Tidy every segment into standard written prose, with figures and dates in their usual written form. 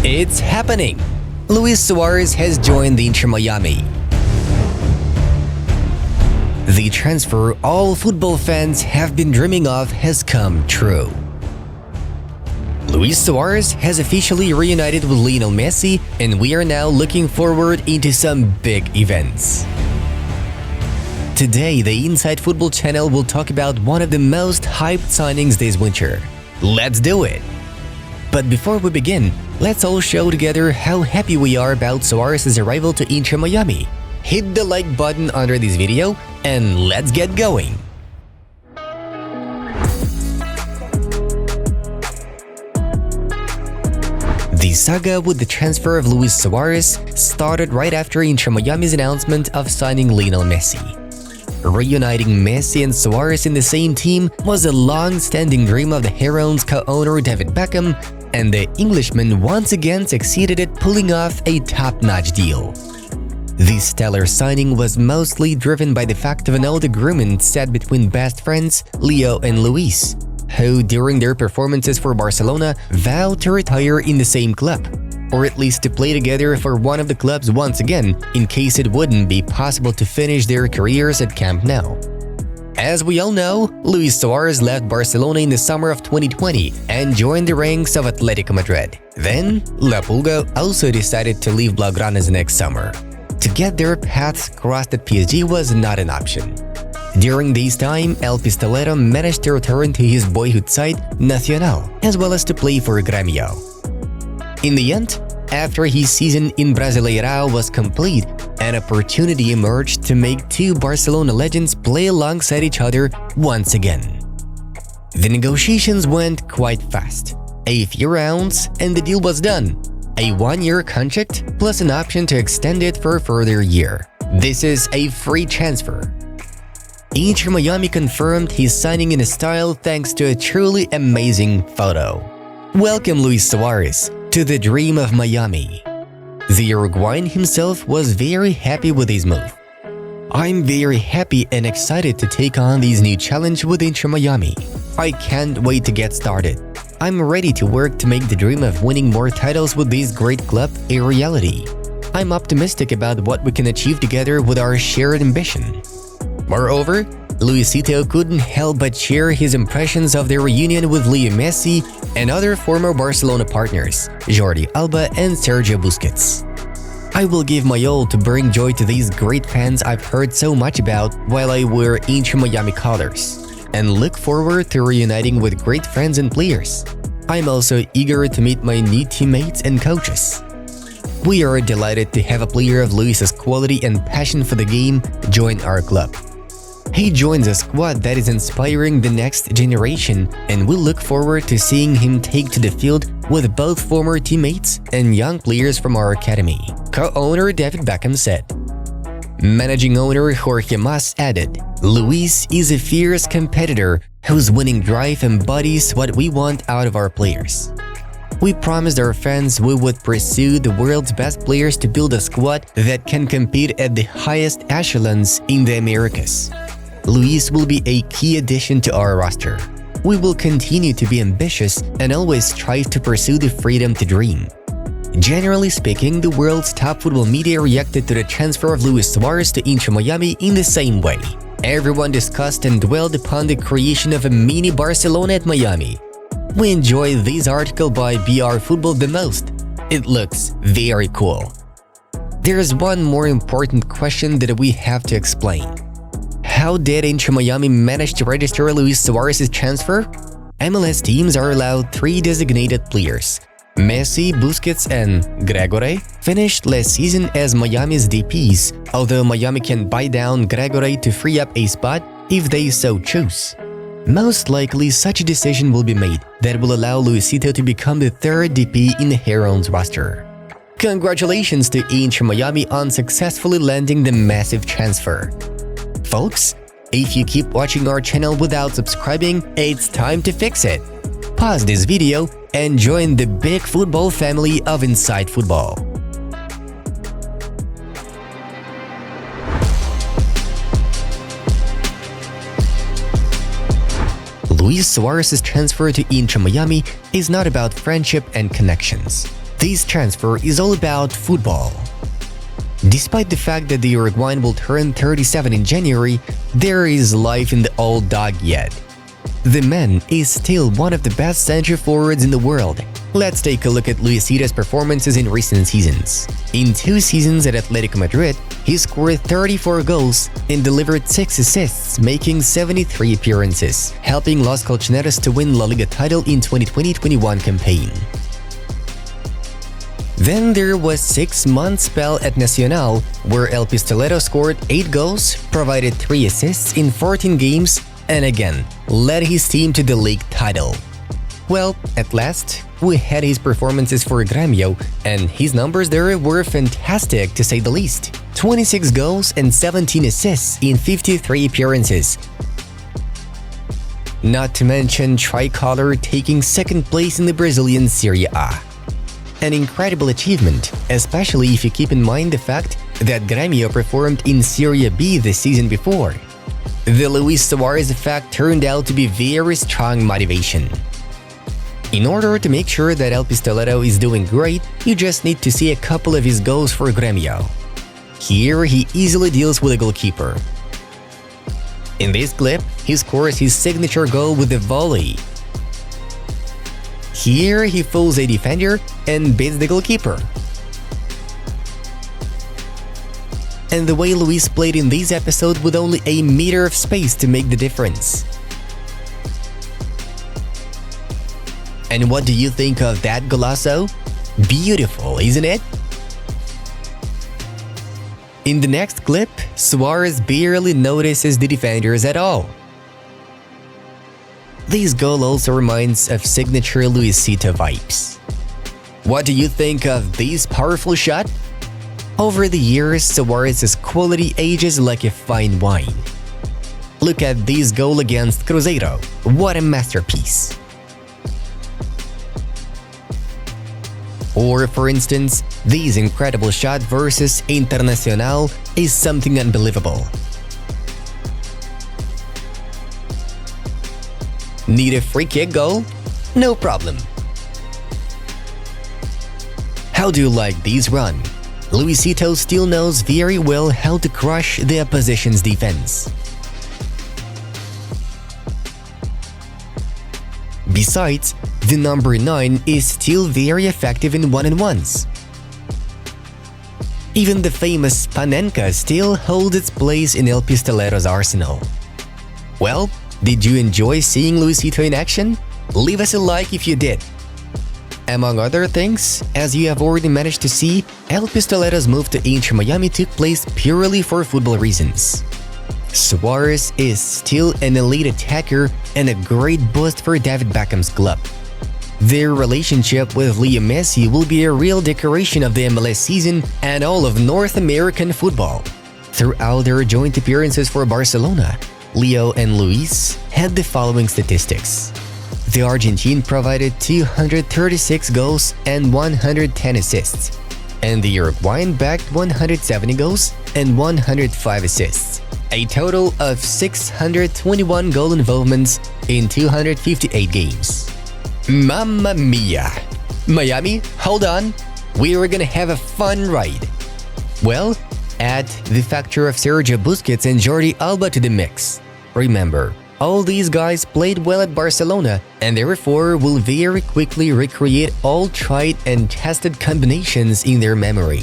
It's happening! Luis Suarez has joined the Inter Miami. The transfer all football fans have been dreaming of has come true. Luis Suarez has officially reunited with Lionel Messi, and we are now looking forward into some big events. Today, the Inside Football channel will talk about one of the most hyped signings this winter. Let's do it! But before we begin, let's all show together how happy we are about Suarez's arrival to Inter Miami. Hit the like button under this video and let's get going! The saga with the transfer of Luis Suarez started right after Inter Miami's announcement of signing Lionel Messi. Reuniting Messi and Suarez in the same team was a long-standing dream of the Heron's co-owner David Beckham, and the Englishman once again succeeded at pulling off a top-notch deal. This stellar signing was mostly driven by the fact of an old agreement set between best friends Leo and Luis, who during their performances for Barcelona vowed to retire in the same club, or at least to play together for one of the clubs once again in case it wouldn't be possible to finish their careers at Camp Nou. As we all know, Luis Suarez left Barcelona in the summer of 2020 and joined the ranks of Atletico Madrid. Then, La Pulga also decided to leave Blaugranas next summer. To get their paths crossed at PSG was not an option. During this time, El Pistolero managed to return to his boyhood side, Nacional, as well as to play for Grêmio. In the end, after his season in Brasileirão was complete, an opportunity emerged to make two Barcelona legends play alongside each other once again. The negotiations went quite fast. A few rounds and the deal was done. A one-year contract plus an option to extend it for a further year. This is a free transfer. Inter Miami confirmed his signing in a style thanks to a truly amazing photo. Welcome Luis Suarez to the dream of Miami. The Uruguayan himself was very happy with his move. I'm very happy and excited to take on this new challenge with Inter Miami. I can't wait to get started. I'm ready to work to make the dream of winning more titles with this great club a reality. I'm optimistic about what we can achieve together with our shared ambition. Moreover, Luisito couldn't help but share his impressions of their reunion with Leo Messi and other former Barcelona partners, Jordi Alba and Sergio Busquets. I will give my all to bring joy to these great fans I've heard so much about while I wear Inter Miami colors, and look forward to reuniting with great friends and players. I'm also eager to meet my new teammates and coaches. We are delighted to have a player of Luis's quality and passion for the game join our club. He joins a squad that is inspiring the next generation, and we look forward to seeing him take to the field with both former teammates and young players from our academy, co-owner David Beckham said. Managing owner Jorge Mas added, Luis is a fierce competitor whose winning drive embodies what we want out of our players. We promised our fans we would pursue the world's best players to build a squad that can compete at the highest echelons in the Americas. Luis will be a key addition to our roster. We will continue to be ambitious and always strive to pursue the freedom to dream. Generally speaking, the world's top football media reacted to the transfer of Luis Suarez to Inter Miami in the same way. Everyone discussed and dwelled upon the creation of a mini Barcelona at Miami. We enjoy this article by BR Football the most. It looks very cool. There's one more important question that we have to explain. How did Inter Miami manage to register Luis Suarez's transfer? MLS teams are allowed 3 designated players. Messi, Busquets, and Gregore finished last season as Miami's DPs, although Miami can buy down Gregore to free up a spot if they so choose. Most likely, such a decision will be made that will allow Luisito to become the 3rd DP in the Heron's roster. Congratulations to Inter Miami on successfully landing the massive transfer. Folks, if you keep watching our channel without subscribing, it's time to fix it. Pause this video and join the big football family of Inside Football. Luis Suarez's transfer to Inter Miami is not about friendship and connections. This transfer is all about football. Despite the fact that the Uruguayan will turn 37 in January, there is life in the old dog yet. The man is still one of the best center forwards in the world. Let's take a look at Luisito's performances in recent seasons. In 2 seasons at Atletico Madrid, he scored 34 goals and delivered 6 assists, making 73 appearances, helping Los Colchoneros to win La Liga title in 2020-21 campaign. Then there was 6-month spell at Nacional, where El Pistolero scored 8 goals, provided 3 assists in 14 games, and again, led his team to the league title. Well, at last, we had his performances for Grêmio, and his numbers there were fantastic to say the least. 26 goals and 17 assists in 53 appearances. Not to mention Tricolor taking 2nd place in the Brazilian Serie A. An incredible achievement, especially if you keep in mind the fact that Grêmio performed in Serie B the season before. The Luis Suarez effect turned out to be very strong motivation. In order to make sure that El Pistolero is doing great, you just need to see a couple of his goals for Grêmio. Here, he easily deals with a goalkeeper. In this clip, he scores his signature goal with a volley. Here, he fools a defender and beats the goalkeeper. And the way Luis played in this episode with only a meter of space to make the difference. And what do you think of that golazo? Beautiful, isn't it? In the next clip, Suarez barely notices the defenders at all. This goal also reminds of signature Luisito vibes. What do you think of this powerful shot? Over the years, Suarez's quality ages like a fine wine. Look at this goal against Cruzeiro. What a masterpiece! Or, for instance, this incredible shot versus Internacional is something unbelievable. Need a free kick goal? No problem. How do you like this run? Luisito still knows very well how to crush the opposition's defense. Besides, the number 9 is still very effective in one-on-ones. Even the famous Panenka still holds its place in El Pistolero's arsenal. Well, did you enjoy seeing Luisito in action? Leave us a like if you did. Among other things, as you have already managed to see, El Pistolero's move to Inter Miami took place purely for football reasons. Suarez is still an elite attacker and a great boost for David Beckham's club. Their relationship with Leo Messi will be a real decoration of the MLS season and all of North American football. Throughout their joint appearances for Barcelona, Leo and Luis had the following statistics. The Argentine provided 236 goals and 110 assists, and the Uruguayan backed 170 goals and 105 assists, a total of 621 goal involvements in 258 games. Mamma mia! Miami, hold on, we were gonna have a fun ride. Well, add the factor of Sergio Busquets and Jordi Alba to the mix. Remember, all these guys played well at Barcelona and therefore will very quickly recreate all tried and tested combinations in their memory.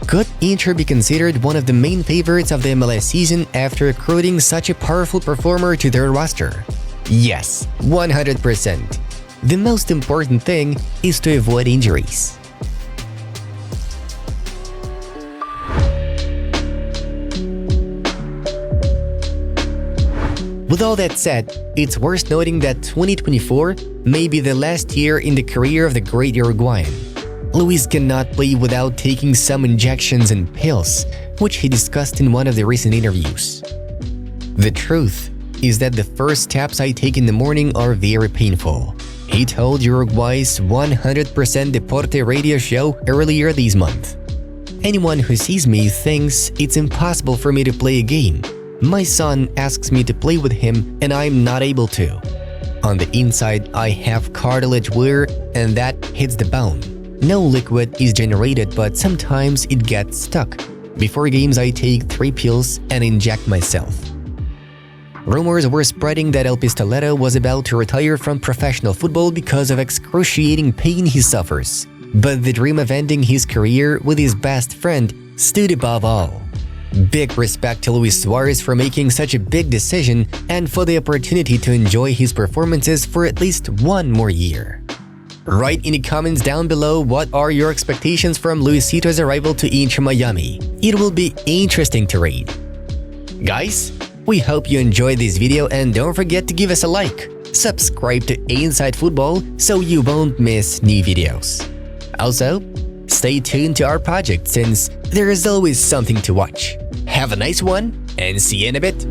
Could Inter be considered one of the main favorites of the MLS season after recruiting such a powerful performer to their roster? Yes, 100%. The most important thing is to avoid injuries. With all that said, it's worth noting that 2024 may be the last year in the career of the great Uruguayan. Luis cannot play without taking some injections and pills, which he discussed in one of the recent interviews. The truth is that the first steps I take in the morning are very painful, he told Uruguay's 100% Deporte radio show earlier this month. Anyone who sees me thinks it's impossible for me to play a game. My son asks me to play with him and I'm not able to. On the inside, I have cartilage wear and that hits the bone. No liquid is generated, but sometimes it gets stuck. Before games I take 3 pills and inject myself. Rumors were spreading that El Pistoletto was about to retire from professional football because of excruciating pain he suffers. But the dream of ending his career with his best friend stood above all. Big respect to Luis Suarez for making such a big decision and for the opportunity to enjoy his performances for at least 1 more year. Write in the comments down below what are your expectations from Luisito's arrival to Inter Miami. It will be interesting to read. Guys, we hope you enjoyed this video and don't forget to give us a like. Subscribe to Inside Football so you won't miss new videos. Also, stay tuned to our project since there is always something to watch. Have a nice one and see you in a bit.